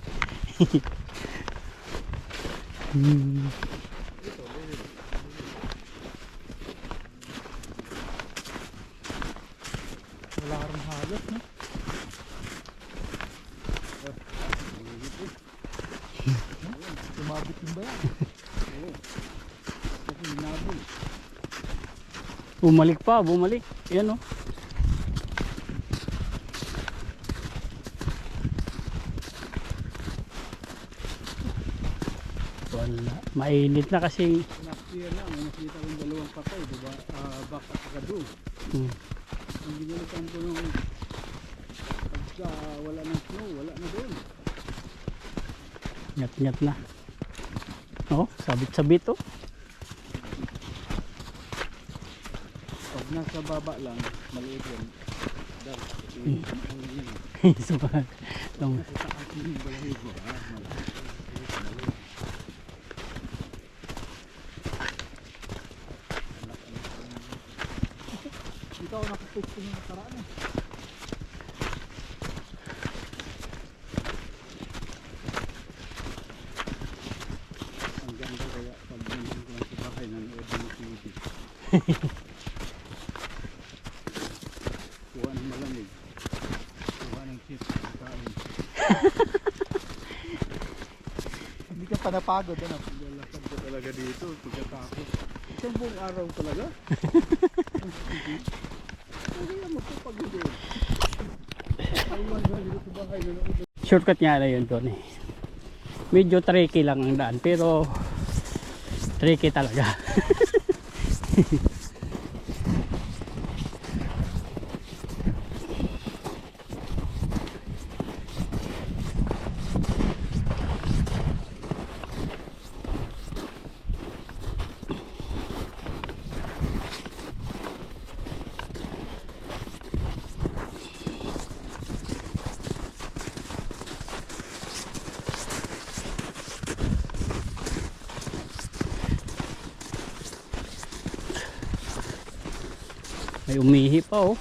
Wala ka rin halos, no? Sumabit yung bayan. Bumalik pa, bumalik. Yan o. Wala. Mainit na kasi. Nakita lang, nakita ko yung dalawang patay, diba? Baka at kado. Hindi nyo naman po yung pagka wala ng snow, wala na doon. Nyat-nyat na. Oh, sabit-sabit oh. Pag nasa baba lang, maliit yan. Dahil, Sumagal. nasa taas yung balahibo. Ikaw nakapost yung nakaraan eh. Ang ganda kaya pag nandun ko lang sa bahay, nanood ng TV. Kuha ng malamig. Kuha ng chips. Kain. Hindi ka pa napagod, ano? Lalakad ka talaga dito pagkatapos. Isang buong araw talaga. Hindi na magpapagod eh. Taiwan ba dito sa bahay nanood. Shortcut nga na yun doon eh. Medyo tricky lang ang daan pero tricky talaga. May umihi pa oh.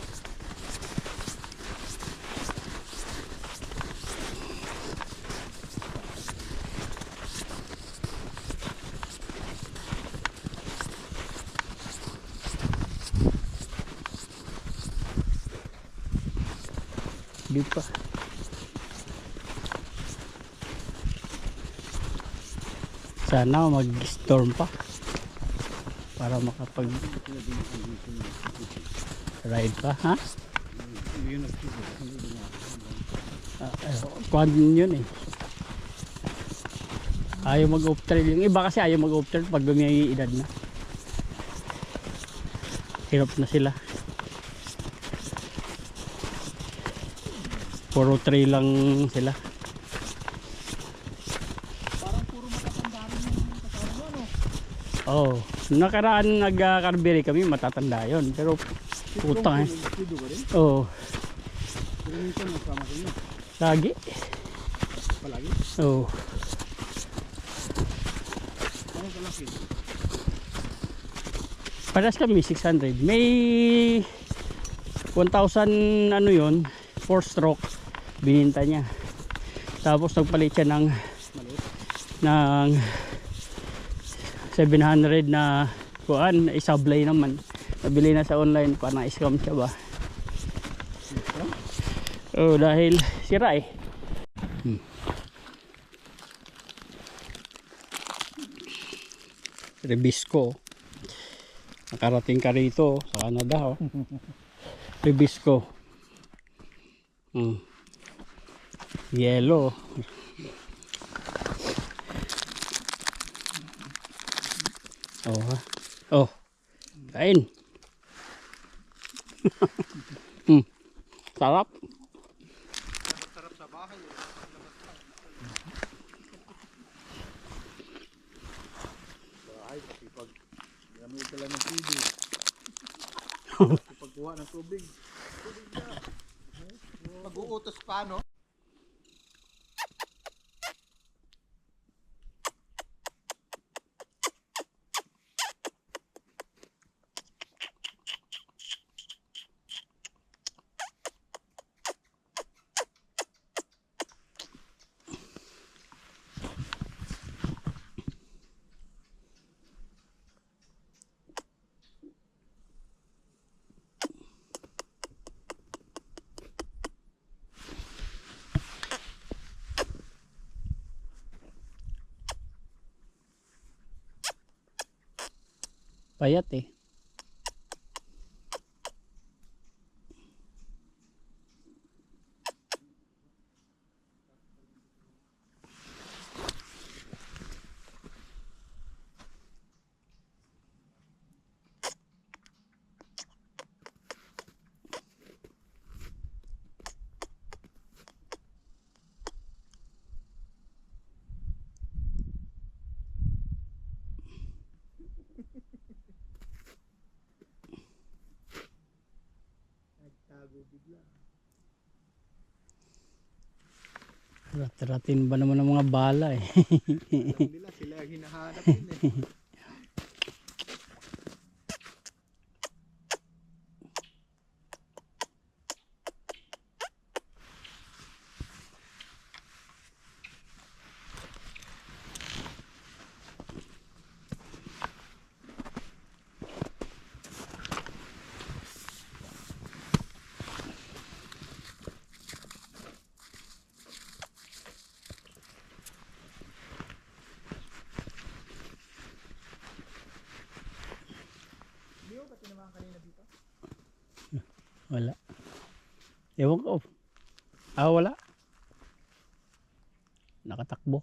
Di pa. Sana mag-storm pa para makapag ride pa, ha? Kuhan yun eh. Ayaw mag-off-trail. Yung iba kasi ayaw mag-off-trail pag may edad na. Hirap na sila. Puro trail lang sila. Parang puro matatanda rin yung kasama mo, ano? Oo. Nakaraan nag-carberry kami, matatanda yun. Pero putang eh. Dito ka rin? Oo. Pero minsan nasama ko niya. Lagi. Palagi? Oo. Ano kalaki? Parehas kami 600. May 1,000 ano yun, 4 stroke bininta niya. Tapos nagpalit siya ng 700 na kuan, isablay naman. Nabili na sa online, parang na-scam siya ba? Oh, dahil sira eh. Rebisco. Nakarating ka rito sa Canada, oh. Rebisco. Yellow. Oh, ha? Oh. Kain. Sarap. Sarap sa bahay. Bahay, kasi pag gamit ka lang ng tubig. Pagkuha ng tubig. Tubig na. Pag-uutos pa, no? Payat eh. Nagtago bigla. Rat-ratin ba naman ng mga bala eh. Alam nila, sila ang hinahanap yun eh. Leo, ba't naman kanina dito? Wala. Ewan ko. Wala. Nakatakbo.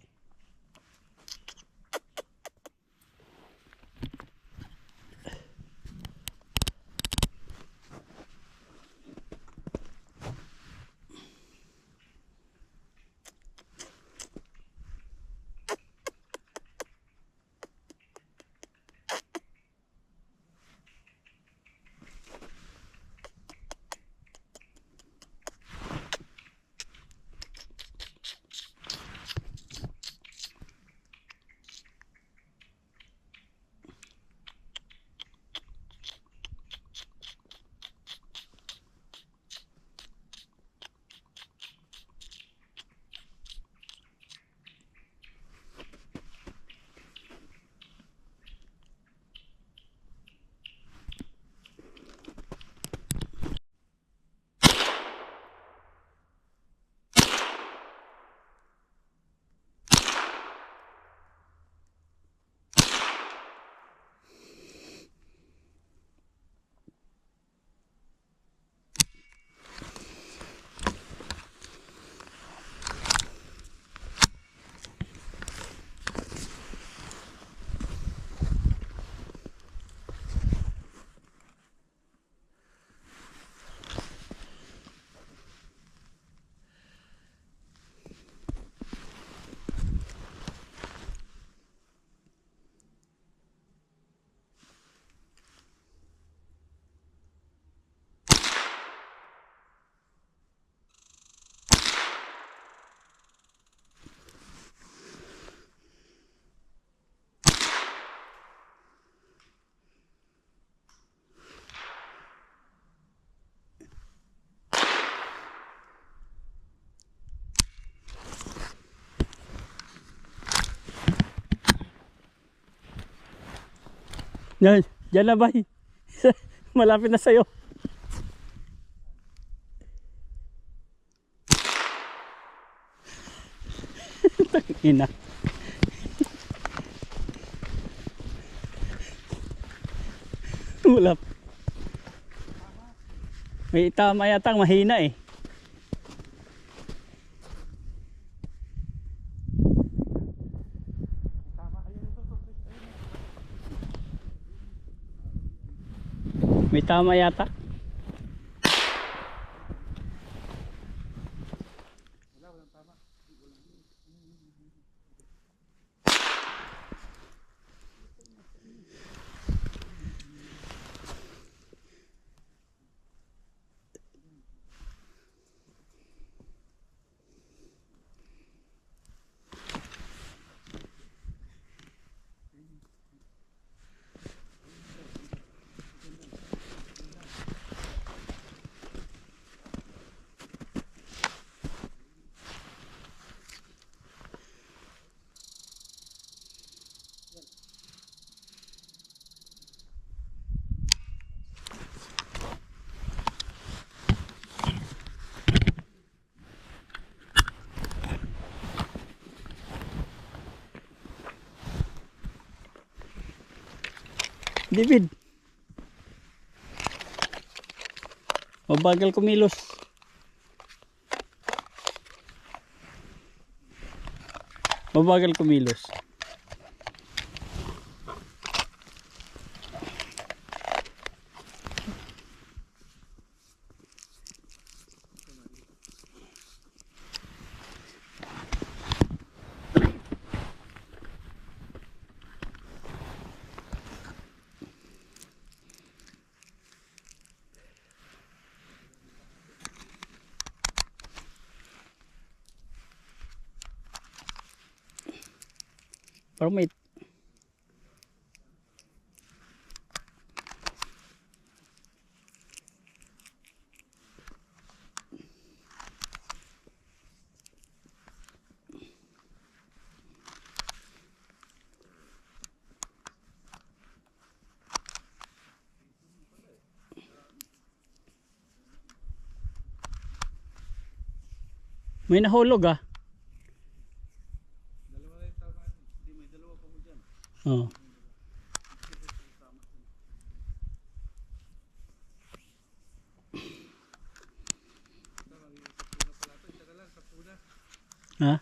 Yan, dyan na bay. Malapit na sa'yo. Ina. Wala. May tama yata, mahina eh. May tama yata. David. Mabagal kumilos. Mabagal kumilos. Parang may nahulog ah. Oh. Ha?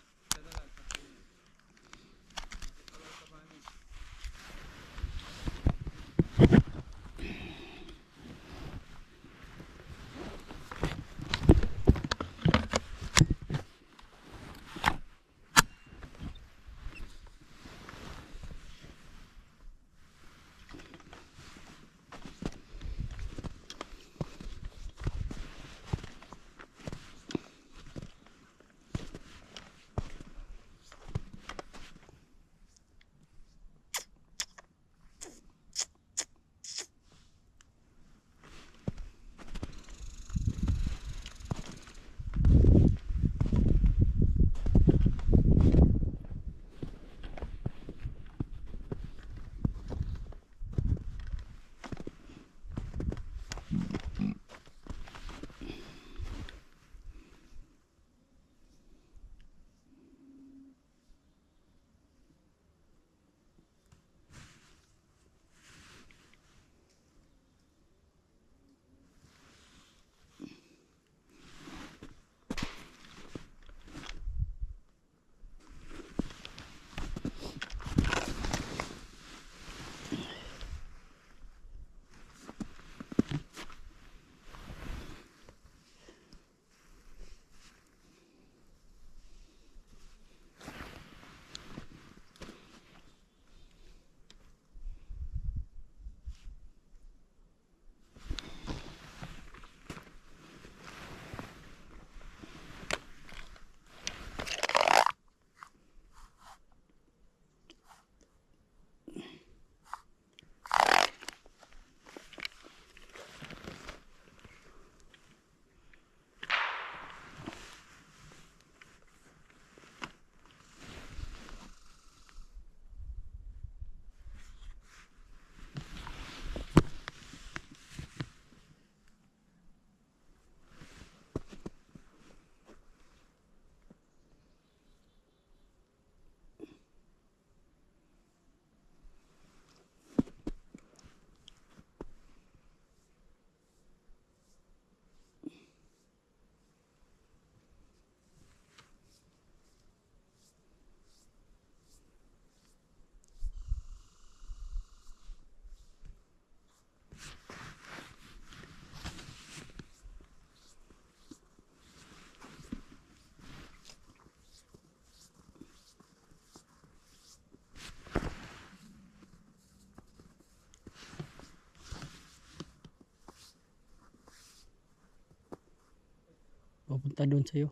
Papunta doon sa'yo.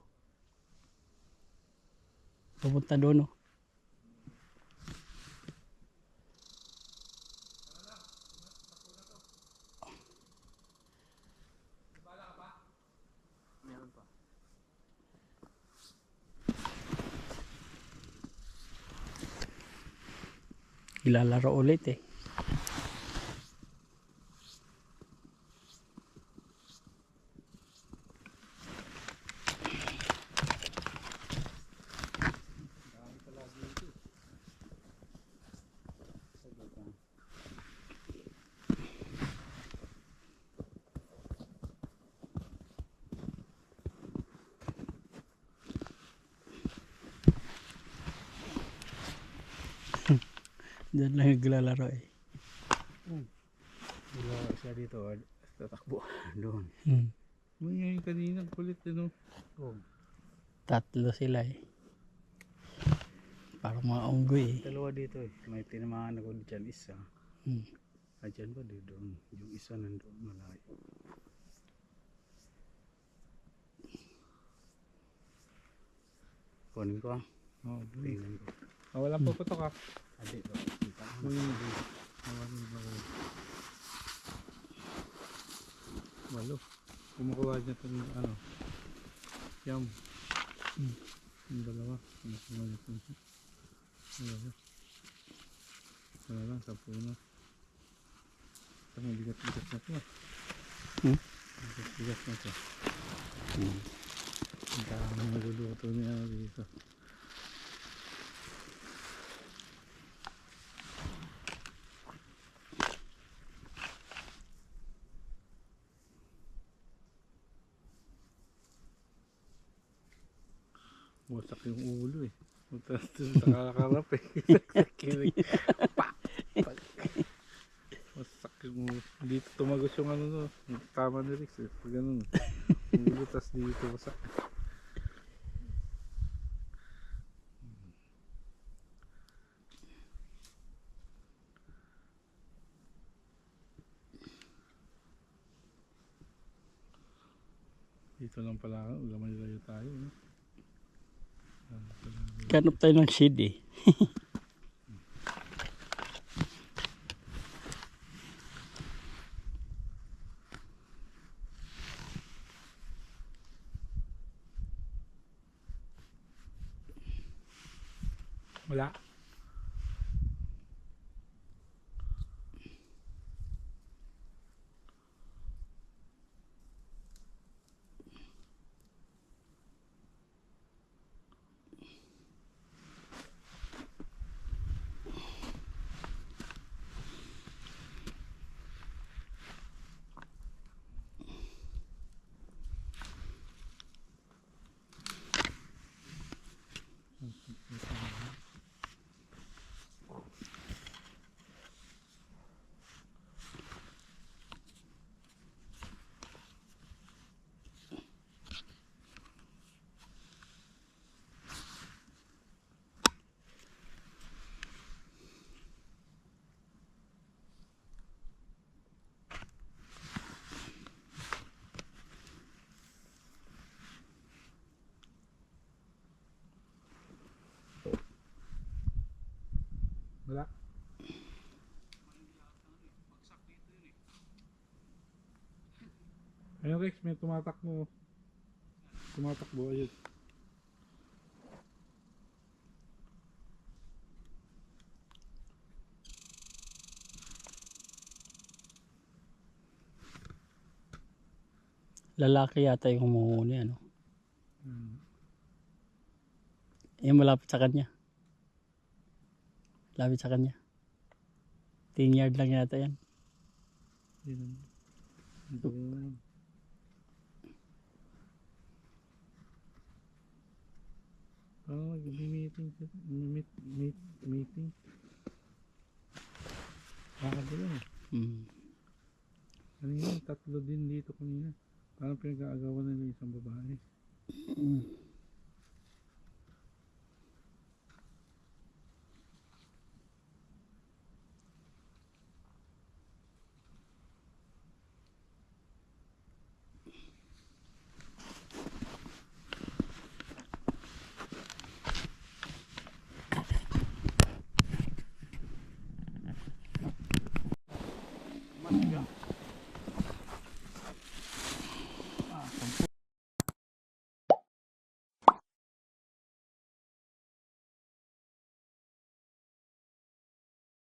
Papunta doon, oh. Meron pa. Ilalaro ulit eh. Diyan lang naglalaro eh. Wala siya dito. Tatakbo. Doon. May ngayon kanina, kulit ano. Tatlo sila eh. Parang mga unggoy eh. Dalawa dito eh. May tinamaan ako dyan isa. Hmm. Dyan ba dito? Yung isa nandoon malayo. Kunin ko ah. Oo, Tingnan ko. walang puputok ah. Dito. Malo. Kumukuha niya ito ng ano. Yam. Yung dalawa. Kumukuha niya ito. Dalawa. Wala lang, 10 na. Ito may bigat-bigat na ito. Bigat-bigat na ito. Ang dami naluluto niya dito. Wasak yung ulo eh. Punta nakakarap eh. Kilig. Pa! Wasak yung ulo. Dito tumagos yung ano no. Yung tama ni Rix eh. Pag ganun. Ulo tas dito wasak. Dito lang pala. Lamay-layo tayo. No? Kanop tayo ng seed eh. Wala. Wala. Ayun Rex, may tumatakbo. Tumatakbo, ayun. Lalaki yata yung humuhuni ano. Yung malapit sa kanya. Lapit sa kanya. 10 yard lang yata yan. Yun. Nag-meeting. Meeting. Bakit doon eh. Ano yun? 3 din dito kanina. Parang pinag-aagawan na ng isang babae. Masga.